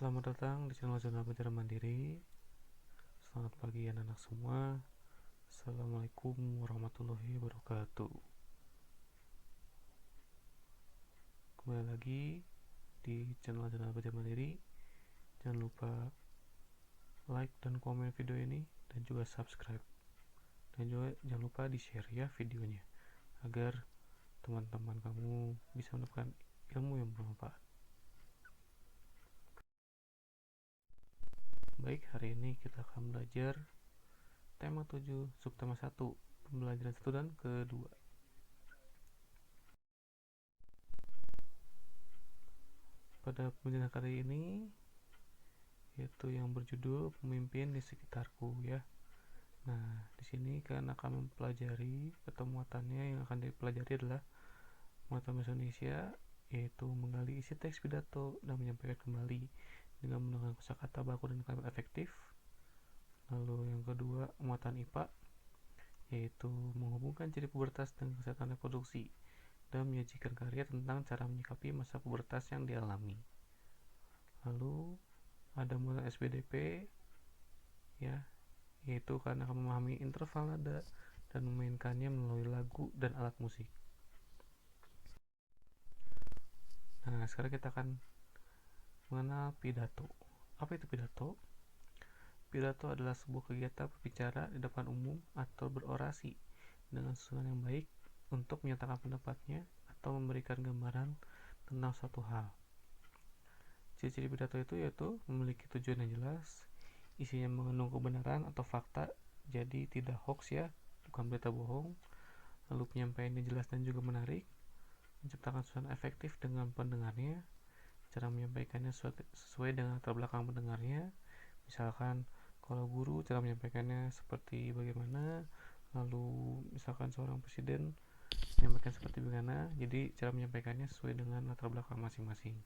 Selamat datang di channel Jurnal Belajar Mandiri. Selamat pagi anak-anak semua. Assalamualaikum warahmatullahi wabarakatuh. Kembali lagi di channel Jurnal Belajar Mandiri. Jangan lupa like dan komen video ini dan juga subscribe. Dan juga jangan lupa di-share ya videonya agar teman-teman kamu bisa mendapatkan ilmu yang bermanfaat. Baik, hari ini kita akan belajar tema 7, subtema 1, pembelajaran 1 dan kedua. Pada pembelajaran kali ini yaitu yang berjudul pemimpin di sekitarku ya. Nah, di sini kalian akan mempelajari atau muatannya yang akan dipelajari adalah muatan bahasa Indonesia, yaitu menggali isi teks pidato dan menyampaikan kembali dengan menggunakan kosakata baku dan kalimat efektif. Lalu yang kedua, muatan IPA, yaitu menghubungkan ciri pubertas dengan kesehatan reproduksi dan menyajikan karya tentang cara menyikapi masa pubertas yang dialami. Lalu ada muatan SBDP ya, yaitu karena akan memahami interval nada dan memainkannya melalui lagu dan alat musik. Nah, sekarang kita akan mengenal pidato. Apa itu pidato? Pidato adalah sebuah kegiatan berbicara di depan umum atau berorasi dengan susunan yang baik untuk menyatakan pendapatnya atau memberikan gambaran tentang suatu hal. Ciri-ciri pidato itu yaitu memiliki tujuan yang jelas, isinya mengandung kebenaran atau fakta, jadi tidak hoax ya, bukan berita bohong. Lalu penyampaiannya jelas dan juga menarik, menciptakan suasana efektif dengan pendengarnya, cara menyampaikannya sesuai dengan latar belakang pendengarnya. Misalkan kalau guru cara menyampaikannya seperti bagaimana, lalu misalkan seorang presiden menyampaikan seperti bagaimana, jadi cara menyampaikannya sesuai dengan latar belakang masing-masing.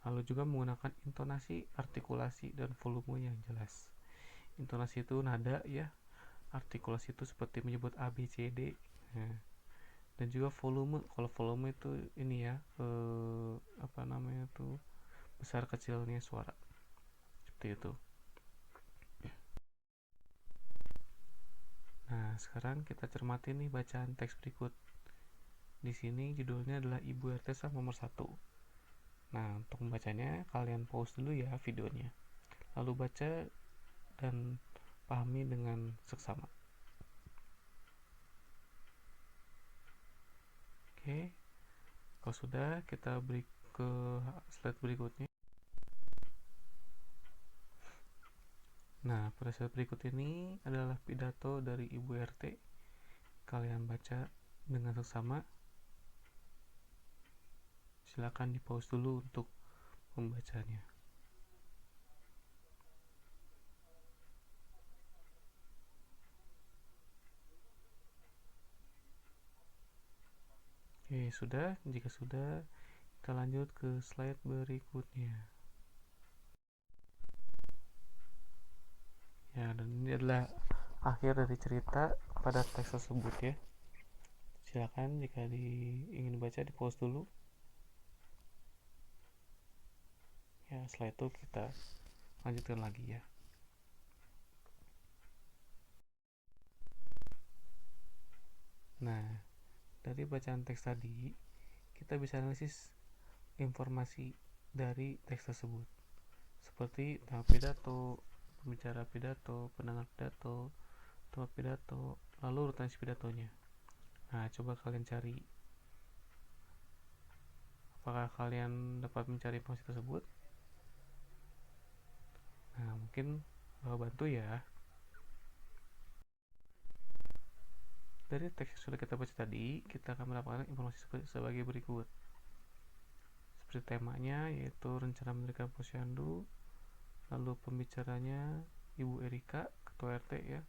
Lalu juga menggunakan intonasi, artikulasi, dan volume yang jelas. Intonasi itu nada ya, artikulasi itu seperti menyebut A, B, C, D. Nah, dan juga volume, kalau volume itu ini ya, apa namanya tuh, besar kecilnya suara seperti itu. Nah, sekarang kita cermati nih bacaan teks berikut. Di sini judulnya adalah Ibu RT sah nomor 1. Nah, untuk membacanya kalian pause dulu ya videonya. Lalu baca dan pahami dengan seksama. Oke, kalau sudah kita beri ke slide berikutnya. Nah, pada slide berikut ini adalah pidato dari Ibu RT. Kalian baca dengan seksama. Silakan di pause dulu untuk membacanya. Oke, sudah. Jika sudah, kita lanjut ke slide berikutnya. Ya, dan ini adalah akhir dari cerita pada teks tersebut ya. Silakan jika ingin baca di pause dulu. Ya, setelah itu kita lanjutkan lagi ya. Nah, dari bacaan teks tadi, kita bisa analisis informasi dari teks tersebut. Seperti tema pidato, pembicara pidato, pendengar pidato, tempat pidato, lalu urutan pidatonya. Nah, coba kalian cari. Apakah kalian dapat mencari informasi tersebut? Nah, mungkin bantu ya. Dari teks yang sudah kita baca tadi, kita akan mendapatkan informasi sebagai berikut. Seperti temanya, yaitu rencana mendirikan posyandu, lalu pembicaranya Ibu Erika, Ketua RT ya,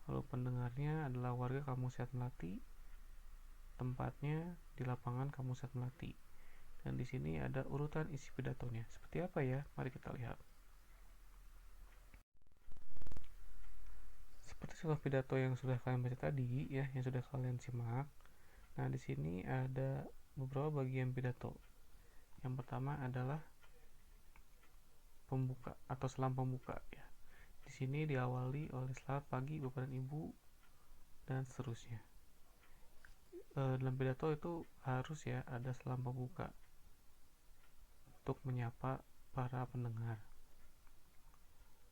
lalu pendengarnya adalah warga Kampung Sehat Melati, tempatnya di lapangan Kampung Sehat Melati, dan di sini ada urutan isi pidatonya. Seperti apa ya? Mari kita lihat. Seperti sebuah pidato yang sudah kalian baca tadi ya, yang sudah kalian simak. Nah, di sini ada beberapa bagian pidato. Yang pertama adalah pembuka atau selam pembuka ya. Di sini diawali oleh selamat pagi Bapak dan Ibu dan seterusnya. Dalam pidato itu harus ya ada selam pembuka untuk menyapa para pendengar.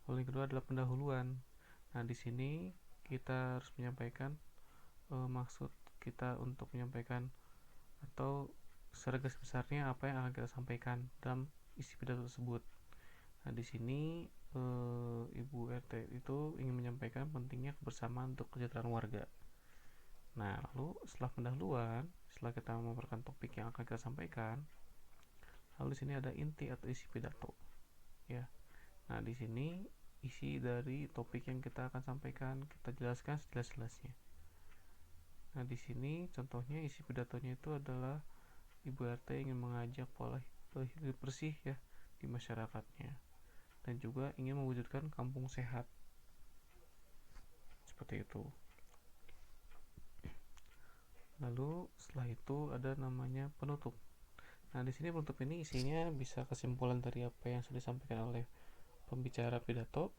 Lalu yang kedua adalah pendahuluan. Nah, di sini kita harus menyampaikan maksud kita untuk menyampaikan atau secara garis besarnya apa yang akan kita sampaikan dalam isi pidato tersebut. Nah, di sini Ibu RT itu ingin menyampaikan pentingnya kebersamaan untuk kesejahteraan warga. Nah, lalu setelah pendahuluan, setelah kita memaparkan topik yang akan kita sampaikan, lalu di sini ada inti atau isi pidato, ya. Nah, di sini isi dari topik yang kita akan sampaikan kita jelaskan sejelas-jelasnya. Nah, di sini contohnya isi pidatonya itu adalah Ibu RT ingin mengajak pola hidup bersih ya di masyarakatnya dan juga ingin mewujudkan kampung sehat. Seperti itu. Lalu setelah itu ada namanya penutup. Nah, di sini penutup ini isinya bisa kesimpulan dari apa yang sudah disampaikan oleh pembicara pidato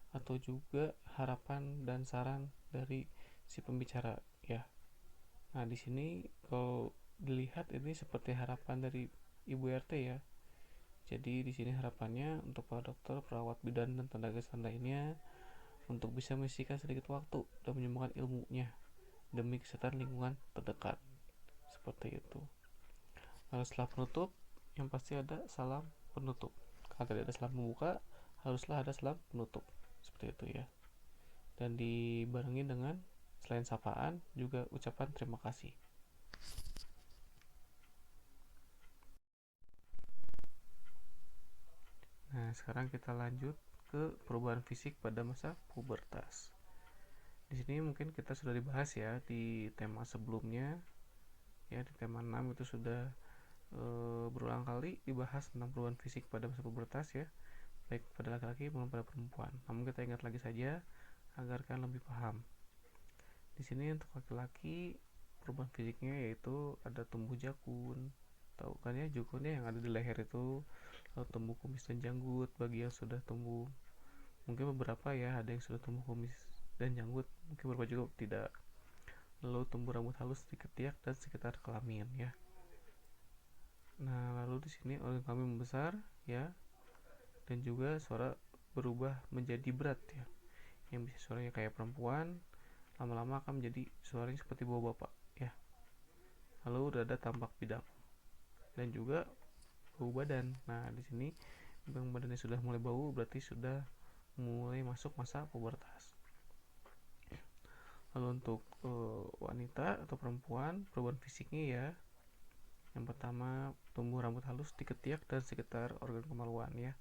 atau juga harapan dan saran dari si pembicara ya. Nah, di sini kalau dilihat ini seperti harapan dari Ibu RT ya. Jadi di sini harapannya untuk para dokter, perawat bidan dan tenaga kesehatan lainnya untuk bisa mengisikan sedikit waktu dan menyumbangkan ilmunya demi kesehatan lingkungan terdekat. Seperti itu. Lalu setelah penutup, yang pasti ada salam penutup. Kalau tidak ada salam pembuka, haruslah ada salam penutup. Seperti itu ya. Dan dibarengi dengan selain sapaan juga ucapan terima kasih. Nah, sekarang kita lanjut ke perubahan fisik pada masa pubertas. Di sini mungkin kita sudah dibahas ya di tema sebelumnya. Ya, di tema 6 itu sudah berulang kali dibahas tentang perubahan fisik pada masa pubertas ya, baik pada laki-laki maupun pada perempuan. Namun kita ingat lagi saja agar kalian lebih paham. Di sini untuk laki-laki perubahan fisiknya yaitu ada tumbuh jakun, tahu kan ya jakunnya yang ada di leher itu, lalu tumbuh kumis dan janggut bagi yang sudah tumbuh. Mungkin beberapa ya ada yang sudah tumbuh kumis dan janggut, mungkin beberapa juga tidak. Lalu tumbuh rambut halus di ketiak dan sekitar kelamin ya. Nah, lalu di sini organ kelamin membesar ya, dan juga suara berubah menjadi berat ya. Yang bisa suaranya kayak perempuan, lama-lama akan menjadi suaranya seperti bawa bapak ya. Lalu dada tampak bidang dan juga bau badan. Nah, di sini bang badannya sudah mulai bau berarti sudah mulai masuk masa pubertas. Lalu untuk wanita atau perempuan perubahan fisiknya ya, yang pertama tumbuh rambut halus di ketiak dan sekitar organ kemaluan ya,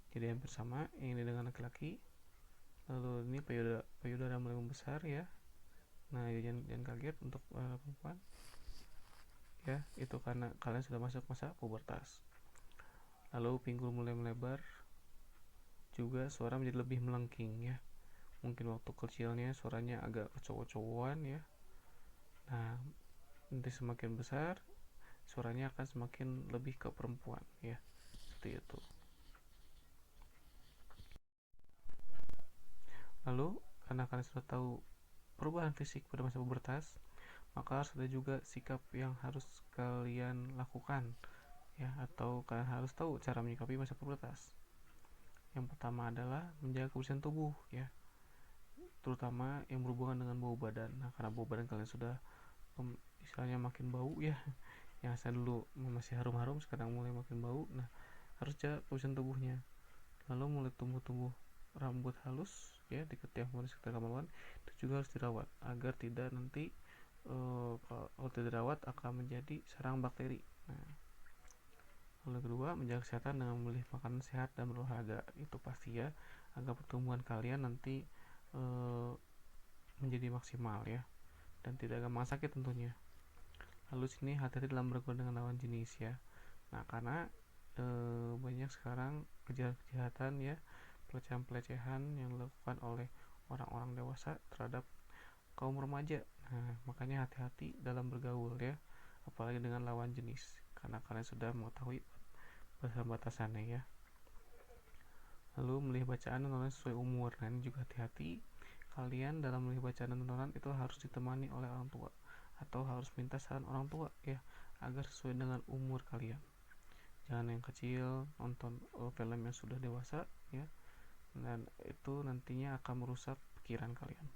jadi hampir sama yang ini dengan laki-laki. Lalu ini payudara mulai membesar ya. Nah, jangan kaget untuk perempuan ya, itu karena kalian sudah masuk masa pubertas. Lalu pinggul mulai melebar, juga suara menjadi lebih melengking ya. Mungkin waktu kecilnya suaranya agak kecowok-cowokan ya. Nah, nanti semakin besar suaranya akan semakin lebih ke perempuan ya. Seperti itu. Lalu karena kalian sudah tahu perubahan fisik pada masa pubertas, maka harus ada juga sikap yang harus kalian lakukan ya, atau kalian harus tahu cara menyikapi masa pubertas. Yang pertama adalah menjaga kebersihan tubuh ya, terutama yang berhubungan dengan bau badan. Nah, karena bau badan kalian sudah istilahnya makin bau ya, yang saya dulu masih harum-harum sekarang mulai makin bau. Nah, harus jaga kebersihan tubuhnya. Lalu mulai tumbuh rambut halus ya di ketiak maupun sekitar kemaluan, itu juga harus dirawat agar tidak nanti kalau tidak dirawat akan menjadi sarang bakteri. Nah, lalu kedua, menjaga kesehatan dengan memilih makanan sehat dan berolahraga. Itu pasti ya, agar pertumbuhan kalian nanti menjadi maksimal ya, dan tidak gampang sakit tentunya. Lalu sini hati-hati dalam bergaul dengan lawan jenis ya. Nah, karena banyak sekarang kejahatan ya, pelecehan-pelecehan yang dilakukan oleh orang-orang dewasa terhadap kaum remaja. Nah, makanya hati-hati dalam bergaul ya, apalagi dengan lawan jenis, karena kalian sudah mengetahui batasan-batasannya ya. Lalu memilih bacaan dan tontonan sesuai umur. Nah, ini juga hati-hati, kalian dalam memilih bacaan dan tontonan itu harus ditemani oleh orang tua atau harus minta saran orang tua ya, agar sesuai dengan umur kalian. Jangan yang kecil nonton film yang sudah dewasa ya, dan itu nantinya akan merusak pikiran kalian.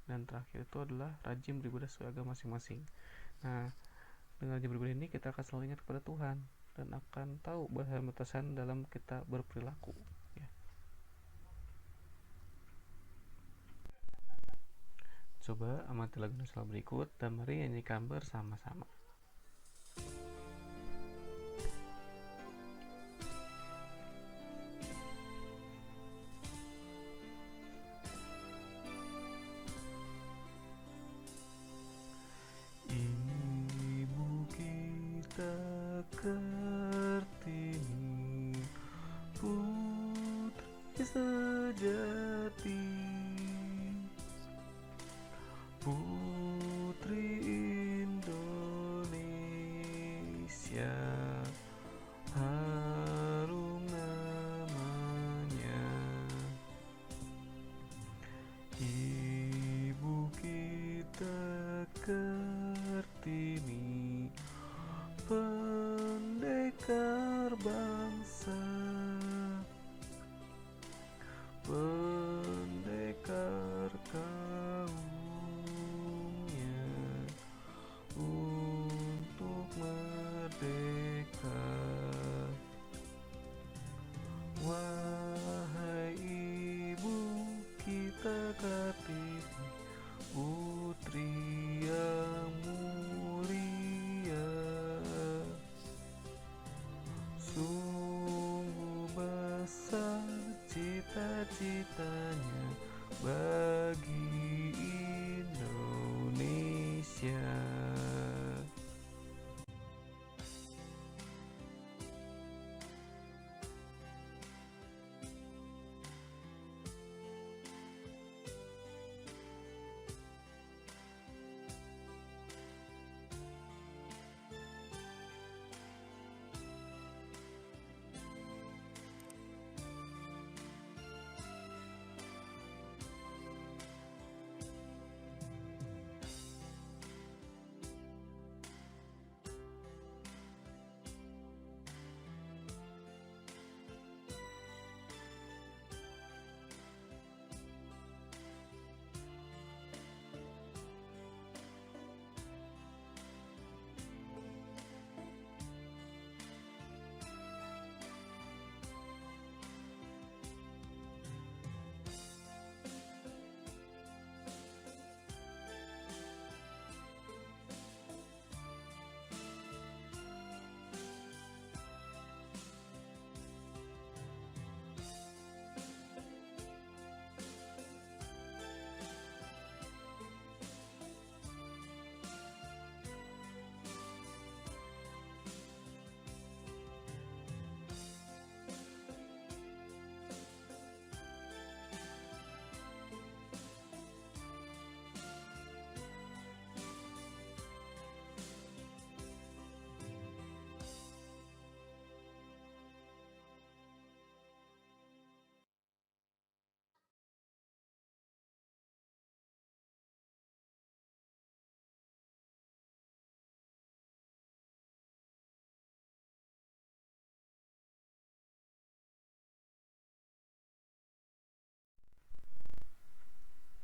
Dan terakhir itu adalah rajin beribadah sesuai agama masing-masing. Nah, dengan rajin beribadah ini kita akan selalu ingat kepada Tuhan dan akan tahu batasan dalam kita berperilaku ya. Coba amati lagu nasional berikut dan mari nyanyikan bersama-sama. Ibu kita Kartini, putri sejati, putri Indonesia, harum namanya. Ibu kita Kartini, pendekar bangsa, pendekar kaumnya untuk merdeka. Wahai ibu kita Kartini, putri yang mulia, sungguh besar cita-citanya bagi Indonesia.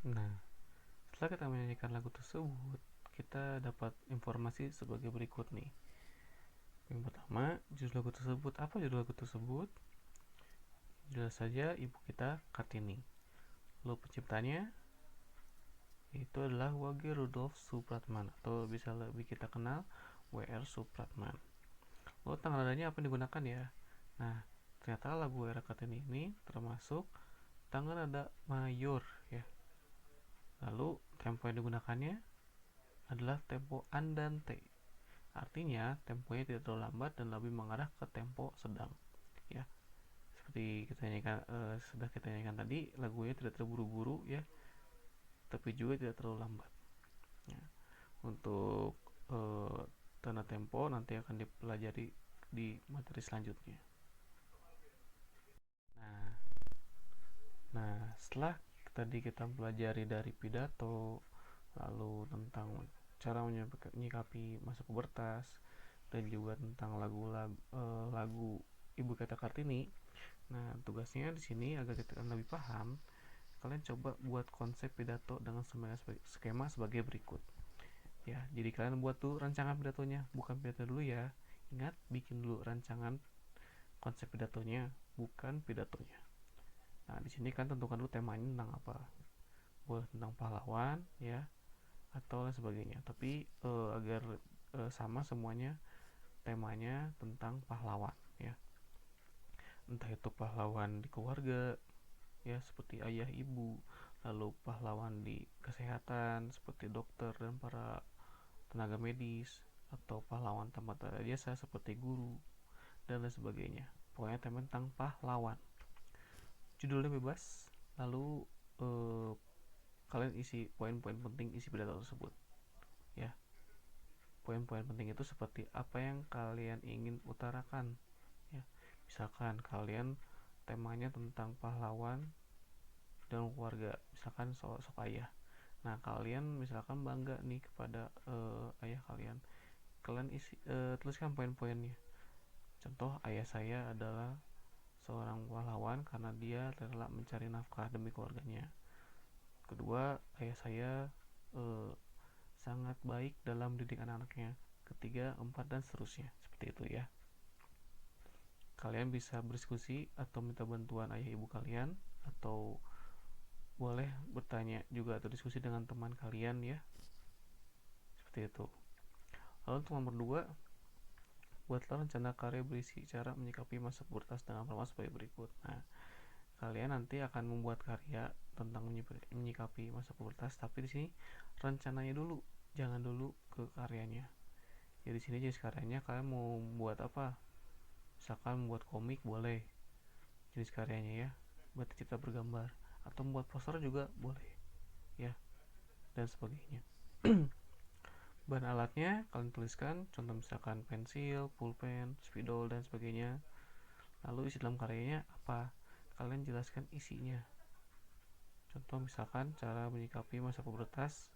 Nah, setelah kita menyanyikan lagu tersebut, kita dapat informasi sebagai berikut nih. Yang pertama, judul lagu tersebut. Apa judul lagu tersebut? Jelas saja ibu kita Kartini. Lalu penciptanya itu adalah Wage Rudolf Supratman atau bisa lebih kita kenal W.R. Supratman. Lalu tanggal nadanya apa yang digunakan ya? Nah, ternyata lagu era Kartini ini termasuk tanggal nada mayor ya. Lalu tempo yang digunakannya adalah tempo andante. Artinya temponya tidak terlalu lambat dan lebih mengarah ke tempo sedang ya. Seperti sudah kita nyanyikan tadi, lagunya tidak terburu-buru ya, tapi juga tidak terlalu lambat ya. Untuk tanda tempo nanti akan dipelajari di materi selanjutnya. Nah, Nah, setelah tadi kita pelajari dari pidato, lalu tentang cara menyikapi masa pubertas, dan juga tentang lagu Ibu Kata Kartini. Nah, tugasnya di sini agar kita lebih paham, kalian coba buat konsep pidato dengan skema sebagai berikut. Ya, jadi kalian buat tuh rancangan pidatonya, bukan pidato dulu ya. Ingat, bikin dulu rancangan konsep pidatonya, bukan pidatonya. Nah, di sini kan tentukan dulu temanya tentang apa. Boleh tentang pahlawan ya, atau lain sebagainya. Tapi agar sama semuanya, temanya tentang pahlawan ya. Entah itu pahlawan di keluarga ya, seperti ayah ibu, lalu pahlawan di kesehatan seperti dokter dan para tenaga medis, atau pahlawan tempat jasa seperti guru dan lain sebagainya. Pokoknya tema tentang pahlawan, judulnya bebas, lalu eh, kalian isi poin-poin penting isi pidato tersebut ya. Poin-poin penting itu seperti apa yang kalian ingin utarakan ya. Misalkan kalian temanya tentang pahlawan dan keluarga, misalkan sok ayah. Nah, kalian misalkan bangga nih kepada ayah kalian. Kalian tuliskan poin-poinnya. Contoh, ayah saya adalah seorang pahlawan karena dia rela mencari nafkah demi keluarganya. Kedua, ayah saya eh, sangat baik dalam mendidik anak-anaknya. Ketiga, empat, dan seterusnya. Seperti itu ya. Kalian bisa berdiskusi atau minta bantuan ayah ibu kalian, atau boleh bertanya juga atau diskusi dengan teman kalian ya. Seperti itu. Lalu untuk nomor 2, buatlah rencana karya berisi cara menyikapi masa pubertas dengan format sebagai berikut. Nah, kalian nanti akan membuat karya tentang menyikapi masa pubertas, tapi di sini rencananya dulu, jangan dulu ke karyanya. Jadi di sini jenis karyanya kalian mau buat apa? Misalkan membuat komik boleh, jenis karyanya ya, buat cerita bergambar, atau membuat poster juga boleh ya, dan sebagainya. Bahan alatnya kalian tuliskan, contoh misalkan pensil, pulpen, spidol, dan sebagainya. Lalu isi dalam karyanya apa? Kalian jelaskan isinya. Contoh misalkan cara menyikapi masa pubertas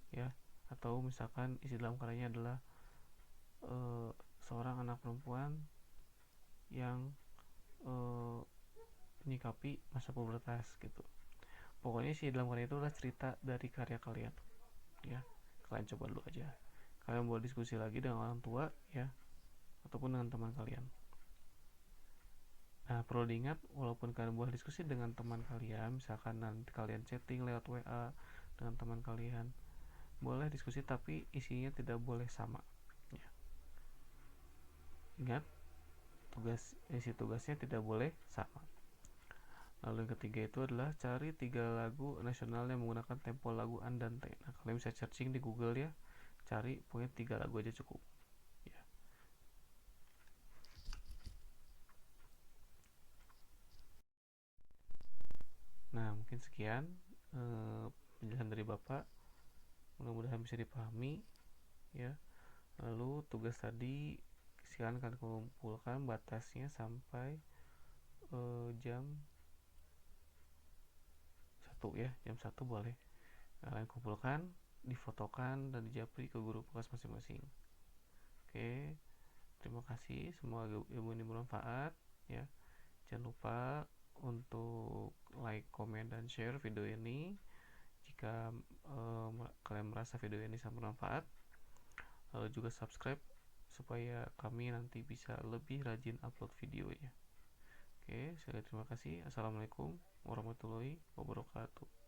ya, atau misalkan isi dalam karyanya adalah seorang anak perempuan yang menyikapi masa pubertas gitu. Pokoknya isi dalam karya itu adalah cerita dari karya kalian ya. Kalian coba dulu aja. Kalian boleh diskusi lagi dengan orang tua ya, ataupun dengan teman kalian. Nah, perlu diingat, walaupun kalian boleh diskusi dengan teman kalian, misalkan nanti kalian chatting lewat WA dengan teman kalian, boleh diskusi tapi isinya tidak boleh sama ya. Ingat, isi tugasnya tidak boleh sama. Lalu yang ketiga itu adalah cari 3 lagu nasional yang menggunakan tempo lagu andante. Nah, kalian bisa searching di Google ya, cari pokoknya 3 lagu aja cukup ya. Nah, mungkin sekian penjelasan dari Bapak, mudah-mudahan bisa dipahami ya. Lalu tugas tadi silakan kalian kumpulkan, batasnya sampai jam 1 ya, jam 1 boleh kalian kumpulkan, difotokan, dan dijapri ke guru kelas masing-masing. Oke, terima kasih, semoga ilmu ini bermanfaat ya. Jangan lupa untuk like, komen, dan share video ini jika kalian merasa video ini sangat bermanfaat. Lalu juga subscribe supaya kami nanti bisa lebih rajin upload videonya. Oke, saya terima kasih. Assalamualaikum warahmatullahi wabarakatuh.